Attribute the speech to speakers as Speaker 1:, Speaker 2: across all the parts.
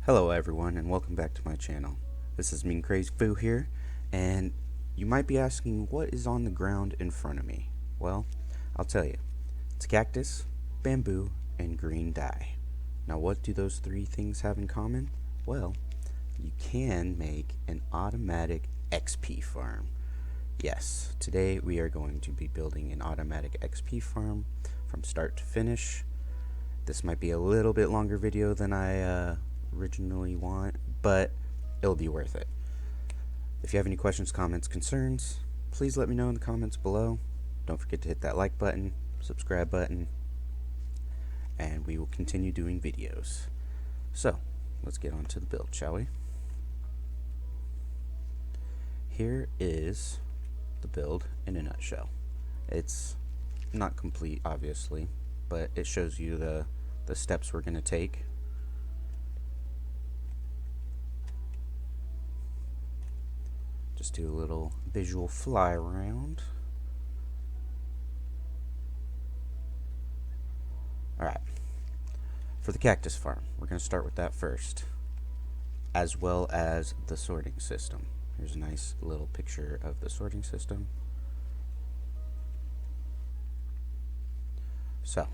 Speaker 1: Hello everyone and welcome back to my channel. This is Mean Crazy Foo here, and you might be asking what is on the ground in front of me. Well, I'll tell you. It's cactus, bamboo, and green dye. Now what do those three things have in common? Well, you can make an automatic XP farm. Yes, today we are going to be building an automatic XP farm from start to finish. This might be a little bit longer video than I originally want, but it'll be worth it. If you have any questions, comments, concerns, please let me know in the comments below. Don't forget to hit that like button, subscribe button, and we will continue doing videos. So, let's get on to the build, shall we? Here is the build in a nutshell. It's not complete, obviously, but it shows you the steps we're going to take. Just do a little visual fly around. Alright, for the cactus farm, we're going to start with that first, as well as the sorting system. Here's a nice little picture of the sorting system. So,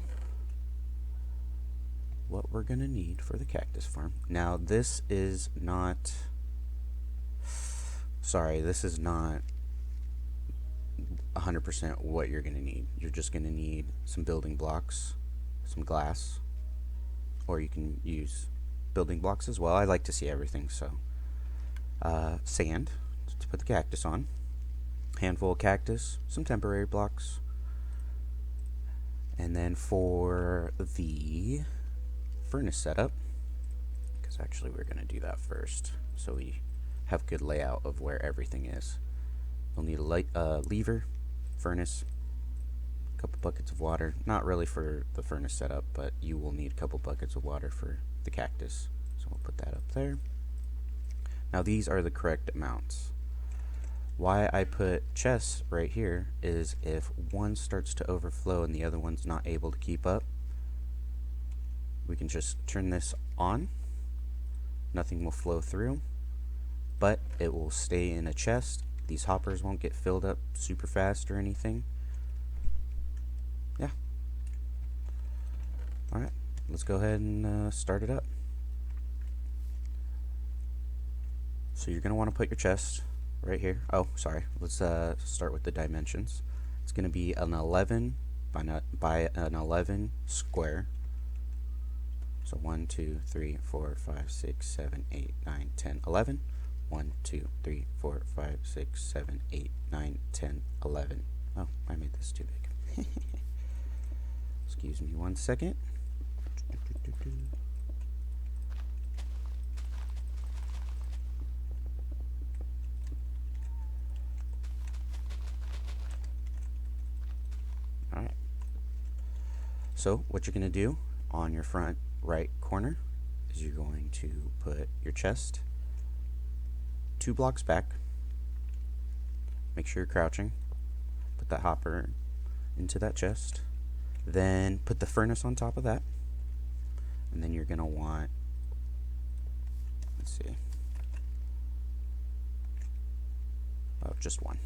Speaker 1: what we're going to need for the cactus farm. Now, this is not 100% what you're going to need. You're just going to need some building blocks, some glass, or you can use building blocks as well. I like to see everything, so sand to put the cactus on, handful of cactus, some temporary blocks, and then for the furnace setup, because actually we're going to do that first so we have good layout of where everything is. We'll need a lever, furnace, a couple buckets of water. Not really for the furnace setup, but you will need a couple buckets of water for the cactus. So we'll put that up there. Now these are the correct amounts. Why I put chests right here is if one starts to overflow and the other one's not able to keep up, we can just turn this on. Nothing will flow through, but it will stay in a chest. These hoppers won't get filled up super fast or anything. Yeah. Alright, let's go ahead and start it up. So you're going to want to put your chest right here. Oh, sorry. Let's start with the dimensions. It's going to be an 11 by an 11 square. So 1, 2, 3, 4, 5, 6, 7, 8, 9, 10, 11. 1, 2, 3, 4, 5, 6, 7, 8, 9, 10, 11. Oh, I made this too big. Excuse me 1 second. Alright. So, what you're going to do on your front right corner is you're going to put your chest 2 blocks back. Make sure you're crouching. Put that hopper into that chest. Then put the furnace on top of that. And then you're going to want, let's see, oh, just one.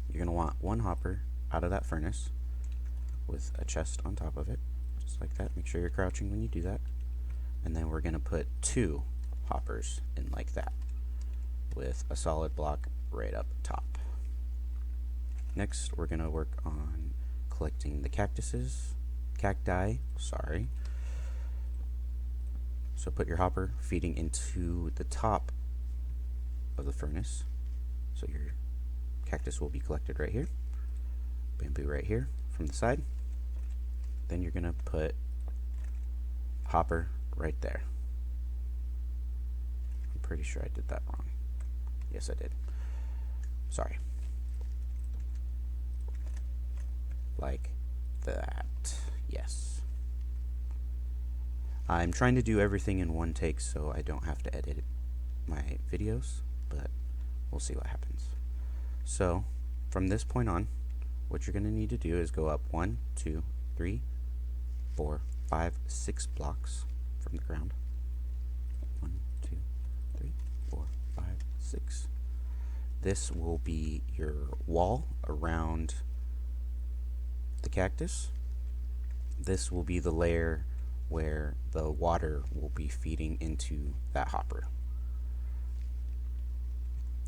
Speaker 1: You're going to want one hopper out of that furnace with a chest on top of it. Just like that. Make sure you're crouching when you do that. And then we're going to put 2 hoppers in like that, with a solid block right up top. Next, we're going to work on collecting the cacti, sorry. So put your hopper feeding into the top of the furnace. So your cactus will be collected right here. Bamboo right here from the side. Then you're going to put hopper right there. I'm pretty sure I did that wrong. Yes, I did. Sorry. Like that. Yes. I'm trying to do everything in one take so I don't have to edit my videos, but we'll see what happens. So, from this point on, what you're going to need to do is go up 1, 2, 3, 4, 5, 6 blocks from the ground. 6. This will be your wall around the cactus. This will be the layer where the water will be feeding into that hopper.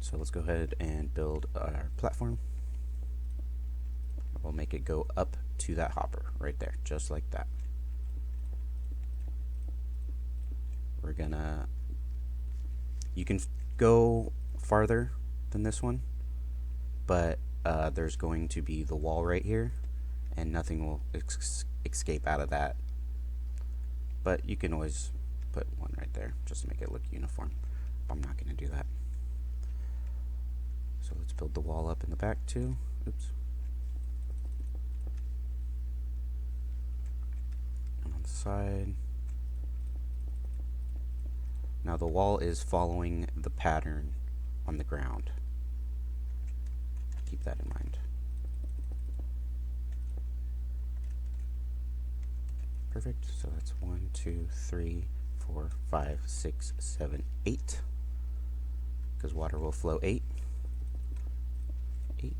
Speaker 1: So let's go ahead and build our platform. We'll make it go up to that hopper right there, just like that. We're gonna, you can go farther than this one, but there's going to be the wall right here, and nothing will escape out of that. But you can always put one right there just to make it look uniform. But I'm not going to do that. So let's build the wall up in the back too. Oops. And on the side. Now the wall is following the pattern on the ground. Keep that in mind. Perfect. So that's 1, 2, 3, 4, 5, 6, 7, 8. Because water will flow 8. 8.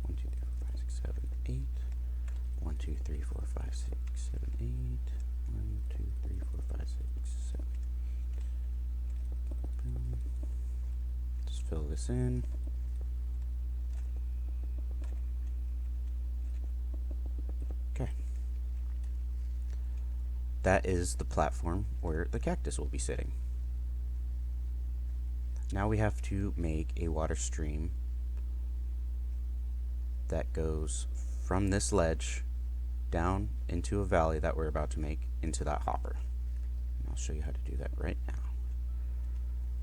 Speaker 1: 1, 2, 3, 4, 5, 6, 7, 8. 1, 2, 3, 4, 5, 6, 7, 8. 1, 2, 3, 4, 5, 6, 7. Boom. Just fill this in. Okay. That is the platform where the cactus will be sitting. Now we have to make a water stream that goes from this ledge down into a valley that we're about to make into that hopper. And I'll show you how to do that right now.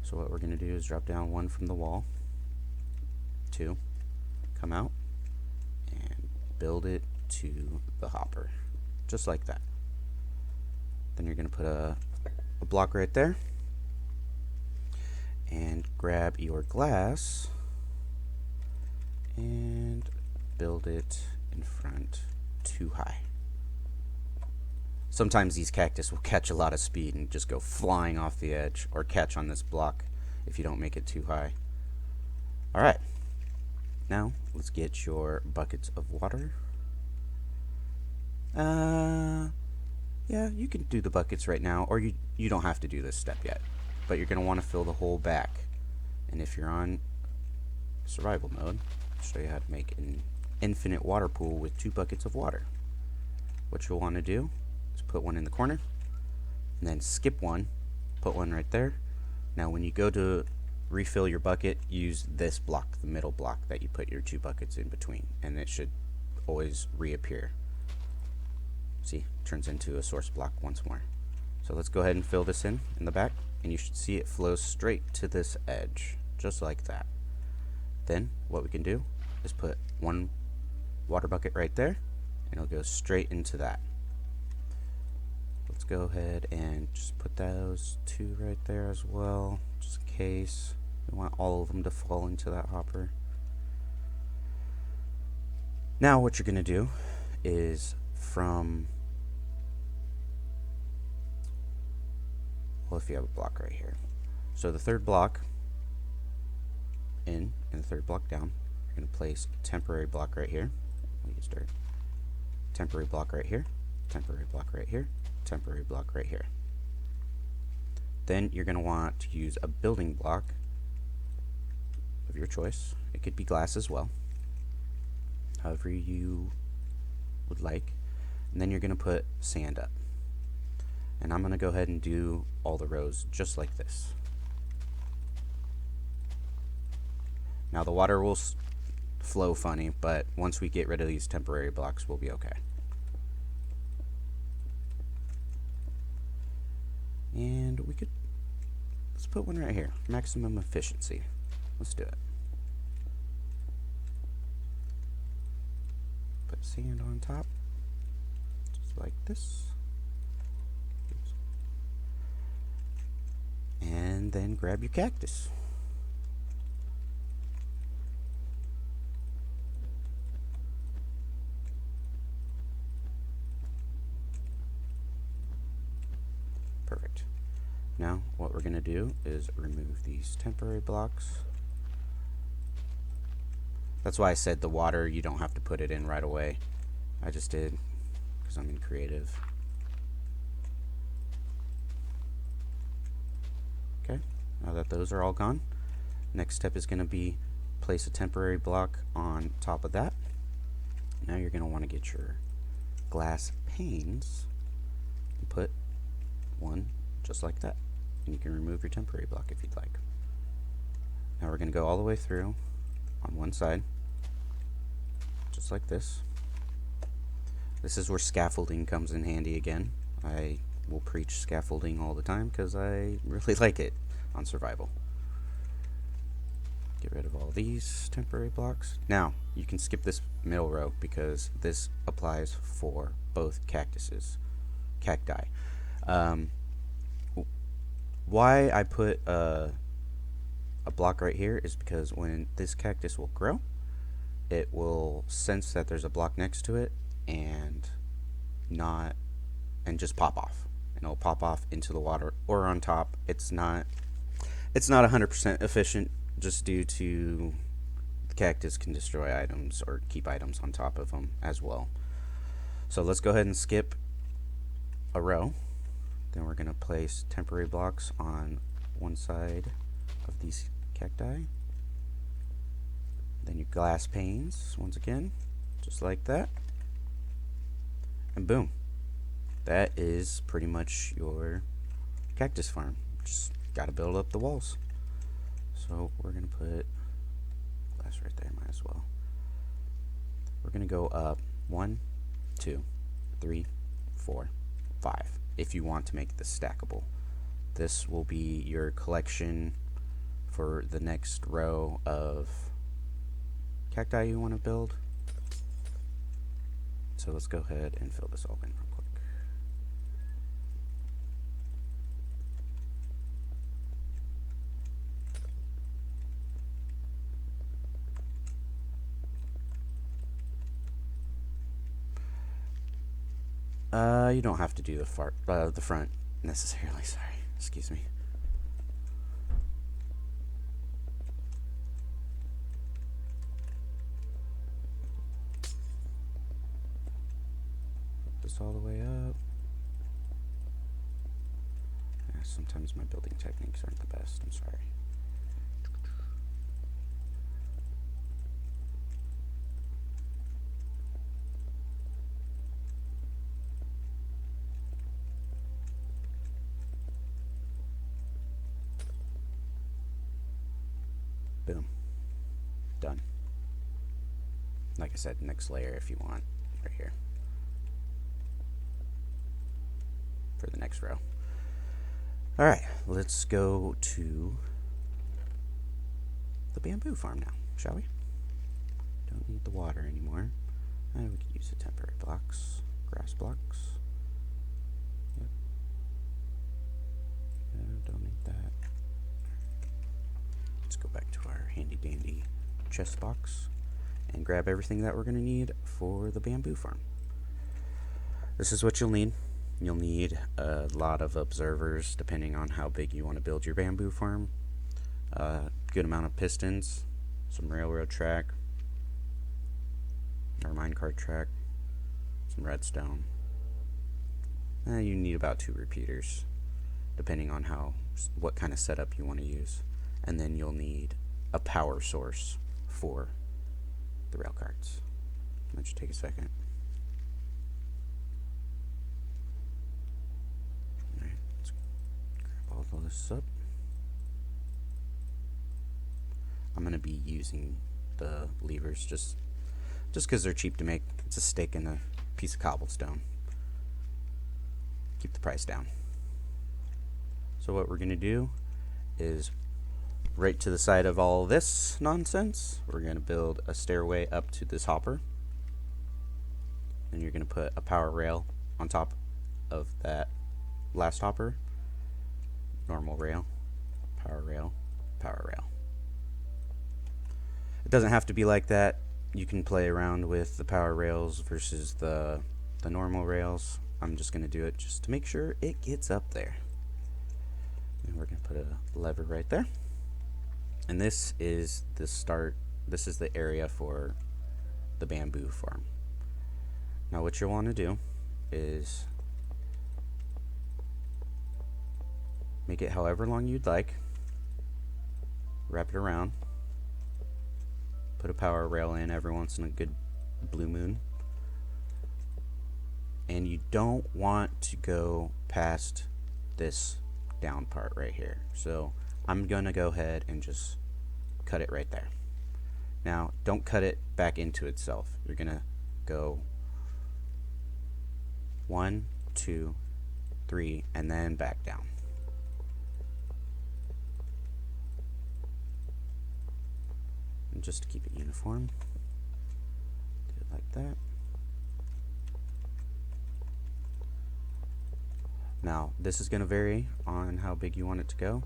Speaker 1: So what we're going to do is drop down 1 from the wall, 2, come out, and build it to the hopper, just like that. Then you're going to put a block right there, and grab your glass and build it in front too high. Sometimes these cactus will catch a lot of speed and just go flying off the edge, or catch on this block if you don't make it too high. Alright, now let's get your buckets of water. Yeah, you can do the buckets right now, or you don't have to do this step yet. But you're going to want to fill the whole back. And if you're on survival mode, I'll show you how to make an infinite water pool with 2 buckets of water. What you'll want to do is put one in the corner, and then skip one, put one right there. Now when you go to refill your bucket, use this block, the middle block that you put your 2 buckets in between, and it should always reappear. See, turns into a source block once more. So let's go ahead and fill this in the back, and you should see it flows straight to this edge, just like that. Then what we can do is put 1 water bucket right there, and it'll go straight into that. Let's go ahead and just put those 2 right there as well, just in case we want all of them to fall into that hopper. Now what you're going to do is from, well, if you have a block right here, so the 3rd block in and the 3rd block down, you're going to place a temporary block right here. We'll use dirt. Temporary block right here, temporary block right here, temporary block right here. Then you're going to want to use a building block of your choice. It could be glass as well, however you would like. And then you're going to put sand up. And I'm going to go ahead and do all the rows just like this. Now the water will flow funny, but once we get rid of these temporary blocks, we'll be okay. And let's put one right here, maximum efficiency. Let's do it. Put sand on top, just like this. Oops. And then grab your cactus. Perfect. Now what we're going to do is remove these temporary blocks. That's why I said the water, you don't have to put it in right away. I just did because I'm in creative. Okay, now that those are all gone, next step is going to be place a temporary block on top of that. Now you're going to want to get your glass panes and put one just like that. And you can remove your temporary block if you'd like. Now we're going to go all the way through on one side, just like this. This is where scaffolding comes in handy again. I will preach scaffolding all the time because I really like it on survival. Get rid of all these temporary blocks. Now, you can skip this middle row because this applies for both cacti. Why I put a block right here is because when this cactus will grow, it will sense that there's a block next to it and just pop off. And it'll pop off into the water or on top. It's not 100% efficient just due to the cactus can destroy items or keep items on top of them as well. So let's go ahead and skip a row. Then we're going to place temporary blocks on one side of these cacti. Then your glass panes, once again, just like that. And boom. That is pretty much your cactus farm. Just got to build up the walls. So we're going to put glass right there, might as well. We're going to go up 1, 2, 3, 4, 5. If you want to make this stackable. This will be your collection for the next row of cacti you want to build. So let's go ahead and fill this all in real quick. You don't have to do the front necessarily. Sorry, excuse me. Put this all the way up. Yeah, sometimes my building techniques aren't the best. I'm sorry. Boom. Done. Like I said, next layer if you want, right here. For the next row. Alright, let's go to the bamboo farm now, shall we? Don't need the water anymore. We could use the temporary blocks, grass blocks. Yep. Don't need that. Let's go back to our handy dandy chest box and grab everything that we're going to need for the bamboo farm. This is what you'll need. You'll need a lot of observers depending on how big you want to build your bamboo farm. Good amount of pistons, some railroad track, or minecart track, some redstone. You need about 2 repeaters depending on what kind of setup you want to use. And then you'll need a power source for the rail carts. That should take a second. Alright, let's grab all this up. I'm going to be using the levers just because they're cheap to make. It's a stick and a piece of cobblestone. Keep the price down. So what we're going to do is right to the side of all this nonsense, we're going to build a stairway up to this hopper. And you're going to put a power rail on top of that last hopper. Normal rail, power rail, power rail. It doesn't have to be like that. You can play around with the power rails versus the normal rails. I'm just going to do it just to make sure it gets up there. Put a lever right there. And this is the start. This is the area for the bamboo farm. Now what you'll want to do is make it however long you'd like. Wrap it around. Put a power rail in every once in a good blue moon. And you don't want to go past this down part right here. So I'm gonna go ahead and just cut it right there. Now don't cut it back into itself. You're gonna go 1, 2, 3, and then back down. And just to keep it uniform, do it like that. Now this is going to vary on how big you want it to go,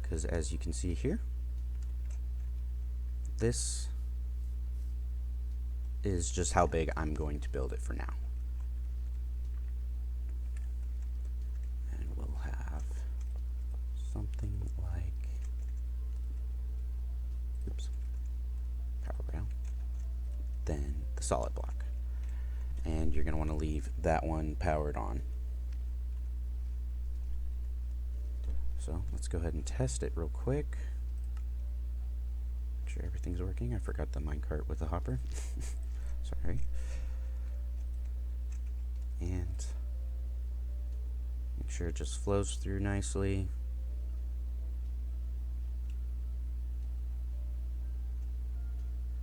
Speaker 1: because as you can see here, this is just how big I'm going to build it for now. And we'll have something like, oops, power rail, then the solid block. And you're going to want to leave that one powered on. So let's go ahead and test it real quick. Make sure everything's working. I forgot the minecart with the hopper. Sorry. And make sure it just flows through nicely.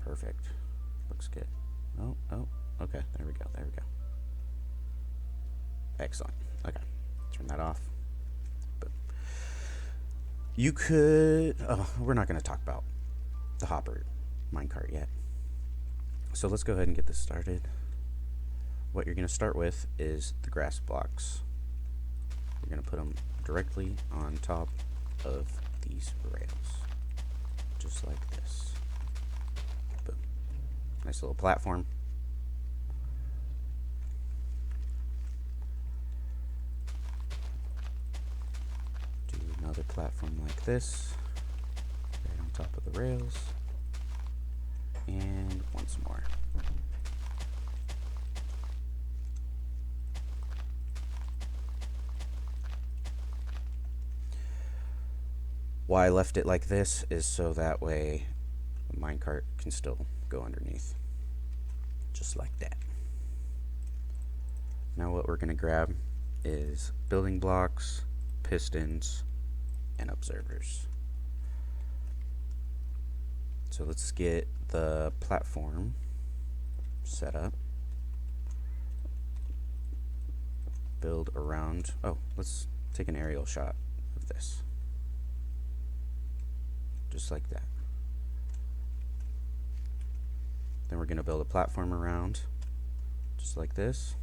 Speaker 1: Perfect. Looks good. Oh, okay. There we go. Excellent. Okay. Turn that off. You could, we're not going to talk about the hopper minecart yet. So let's go ahead and get this started. What you're going to start with is the grass blocks. You're going to put them directly on top of these rails. Just like this. Boom. Nice little platform. Another platform like this, right on top of the rails, and once more. Why I left it like this is so that way the minecart can still go underneath, just like that. Now what we're going to grab is building blocks, pistons, and observers. So let's get the platform set up. Build around, let's take an aerial shot of this. Just like that. Then we're going to build a platform around, just like this.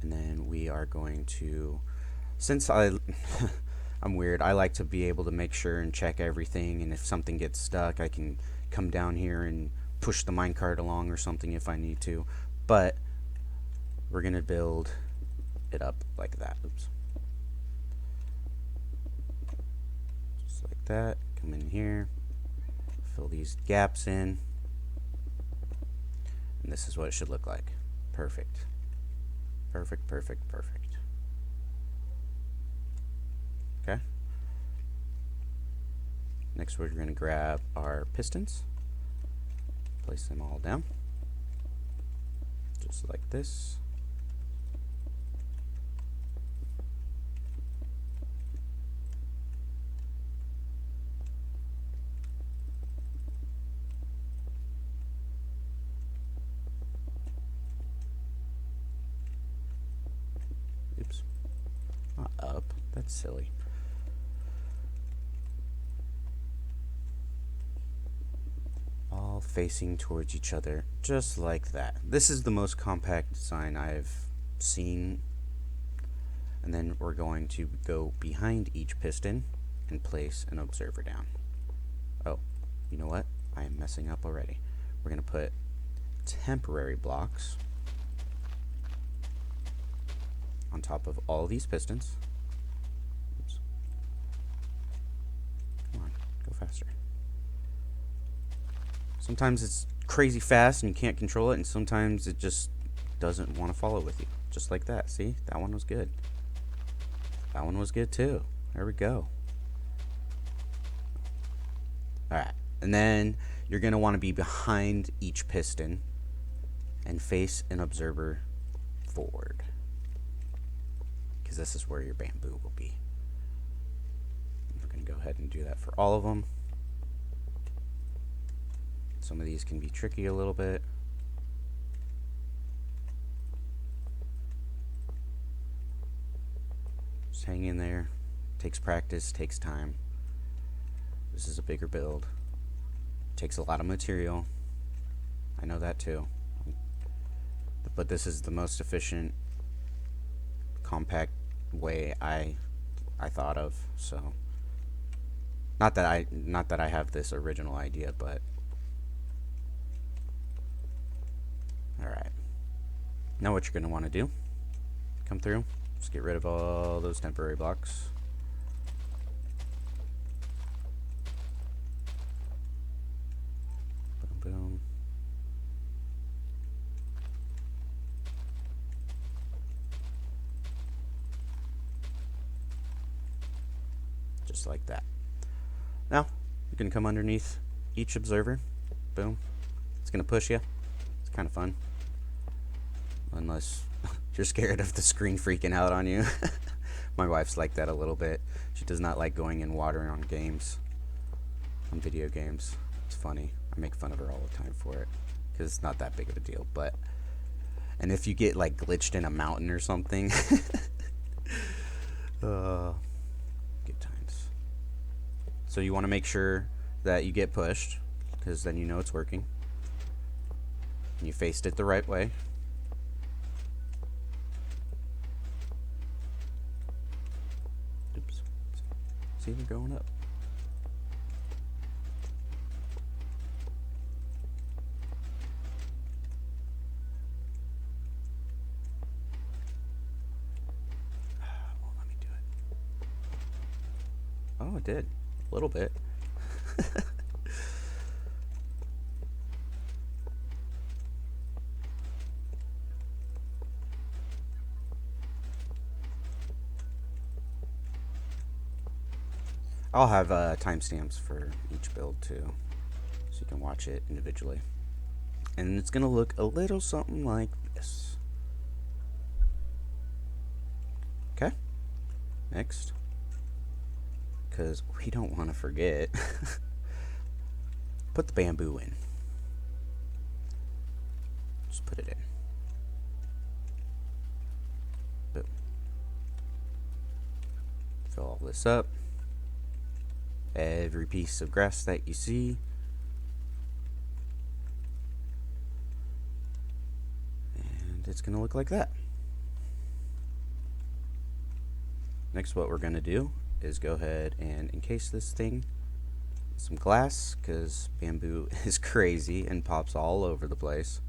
Speaker 1: And then we are going to, since I'm weird, I like to be able to make sure and check everything, and if something gets stuck I can come down here and push the minecart along or something if I need to. But we're going to build it up like that. Oops. Just like that. Come in here, fill these gaps in, and this is what it should look like. Perfect. Perfect. Okay. Next we're going to grab our pistons, place them all down, just like this. Oops. Not up. That's silly. All facing towards each other, just like that. This is the most compact design I've seen. And then we're going to go behind each piston and place an observer down. Oh, you know what? I am messing up already. We're going to put temporary blocks on top of all these pistons. Oops. Come on, go faster. Sometimes it's crazy fast and you can't control it, and sometimes it just doesn't want to follow with you. Just like that. See? That one was good. That one was good too. There we go. Alright. And then you're going to want to be behind each piston and face an observer forward, because this is where your bamboo will be. We're going to go ahead and do that for all of them. Some of these can be tricky a little bit. Just hang in there. Takes practice, takes time. This is a bigger build. Takes a lot of material. I know that too. But this is the most efficient, compact way I thought of. So not that I have this original idea, but alright. Now what you're going to want to do, come through, just get rid of all those temporary blocks. Boom, boom. Just like that. Now, you can come underneath each observer. Boom. It's going to push you. It's kind of fun. Unless you're scared of the screen freaking out on you. My wife's like that a little bit. She does not like going in water on games. On video games. It's funny. I make fun of her all the time for it, because it's not that big of a deal. But, and if you get like glitched in a mountain or something. Good times. So you want to make sure that you get pushed, because then you know it's working. And you faced it the right way. Oops. See, they're going up. Won't let me do it. Oh, it did. A little bit. I'll have timestamps for each build too, so you can watch it individually. And it's going to look a little something like this. Okay? Next. Because we don't want to forget. Put the bamboo in. Just put it in. Boom. Fill all this up. Every piece of grass that you see. And it's going to look like that. Next, what we're going to do is go ahead and encase this thing with some glass, because bamboo is crazy and pops all over the place.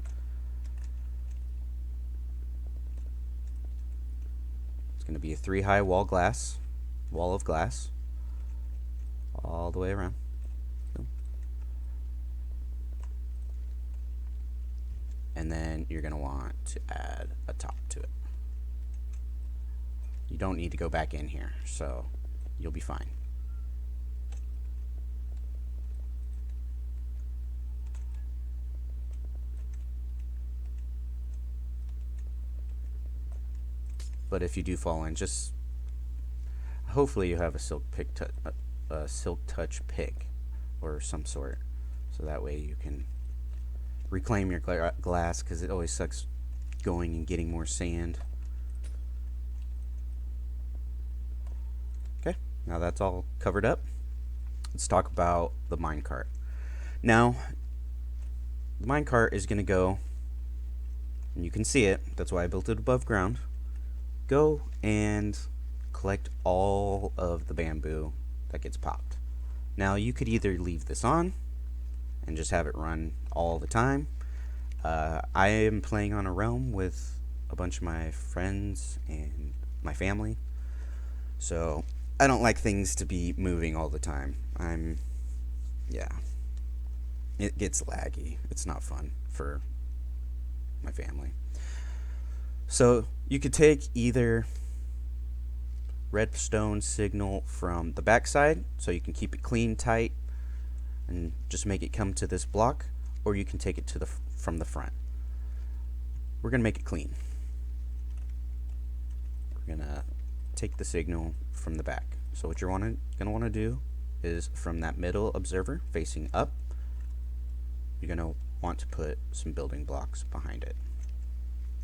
Speaker 1: It's going to be a 3-high wall of glass, all the way around. Boom. And then you're going to want to add a top to it. You don't need to go back in here, so you'll be fine. But if you do fall in, just hopefully you have a silk touch pick or some sort, so that way you can reclaim your glass, because it always sucks going and getting more sand. Okay, now that's all covered up. Let's talk about the minecart. Now, the minecart is going to go, and you can see it, that's why I built it above ground. Go and collect all of the bamboo that gets popped. Now, you could either leave this on, and just have it run all the time. I am playing on a realm with a bunch of my friends and my family, so I don't like things to be moving all the time. Yeah, it gets laggy. It's not fun for my family. So you could take either redstone signal from the backside, so you can keep it clean, tight, and just make it come to this block, or you can take it to from the front. We're gonna make it clean. We're gonna take the signal from the back. So what you're gonna want to do is from that middle observer facing up, you're gonna want to put some building blocks behind it.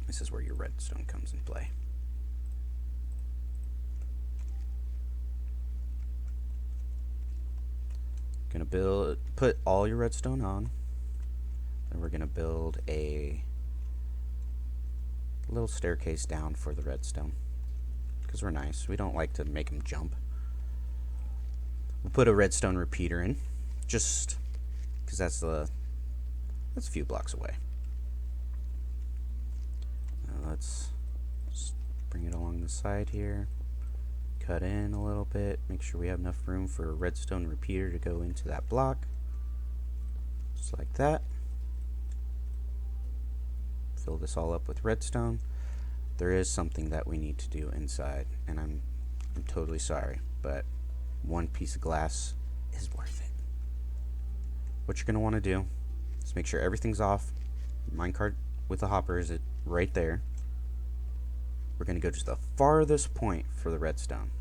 Speaker 1: This is where your redstone comes in play. Gonna put all your redstone on, and we're gonna build a little staircase down for the redstone, because we're nice. We don't like to make them jump. We'll put a redstone repeater in, just because that's a few blocks away. Now let's just bring it along the side here. Cut in a little bit, make sure we have enough room for a redstone repeater to go into that block, just like that. Fill this all up with redstone. There is something that we need to do inside, and I'm totally sorry, but one piece of glass is worth it. What you're going to want to do is make sure everything's off. Minecart with the hopper is right there. We're going to go to the farthest point for the redstone.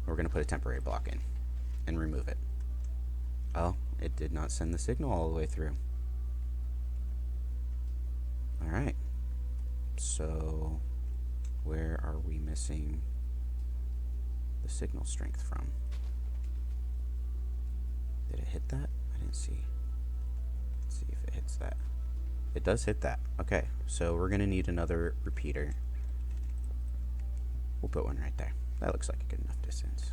Speaker 1: We're going to put a temporary block in and remove it. Oh, it did not send the signal all the way through. Alright, so where are we missing the signal strength from? Did it hit that? I didn't see. Let's see if it hits that. It does hit that. Okay, so we're going to need another repeater. We'll put one right there. That looks like a good enough distance.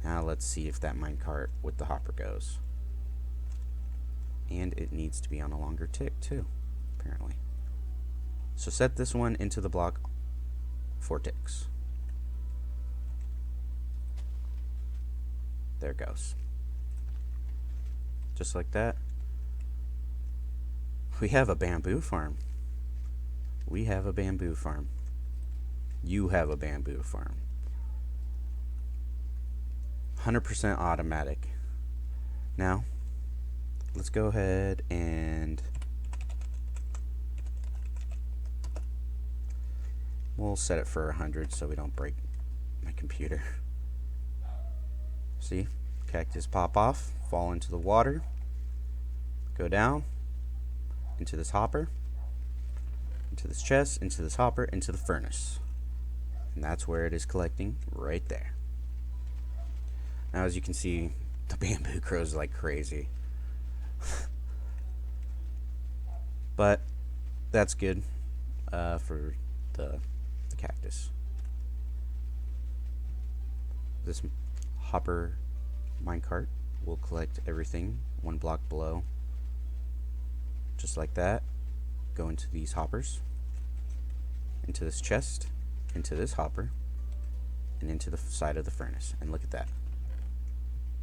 Speaker 1: Now let's see if that minecart with the hopper goes. And it needs to be on a longer tick too, apparently. So set this one into the block 4 ticks. There it goes. Just like that. We have a bamboo farm. We have a bamboo farm. You have a bamboo farm. 100% automatic. Now, let's go ahead and we'll set it for 100 so we don't break my computer. See? Cactus pop off, fall into the water, go down, into this hopper, into this chest, into this hopper, into the furnace. And that's where it is collecting, right there. Now as you can see, the bamboo grows like crazy. But that's good for the cactus. This hopper minecart will collect everything 1 block below. Just like that. Go into these hoppers, into this chest, into this hopper, and into the side of the furnace. And look at that.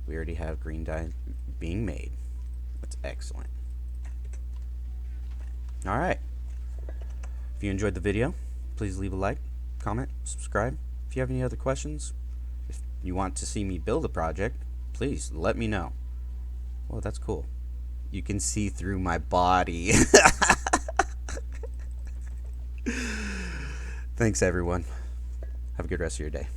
Speaker 1: We already have green dye being made. That's excellent. Alright. If you enjoyed the video, please leave a like, comment, subscribe. If you have any other questions, if you want to see me build a project, please let me know. Well, that's cool. You can see through my body. Thanks, everyone. Have a good rest of your day.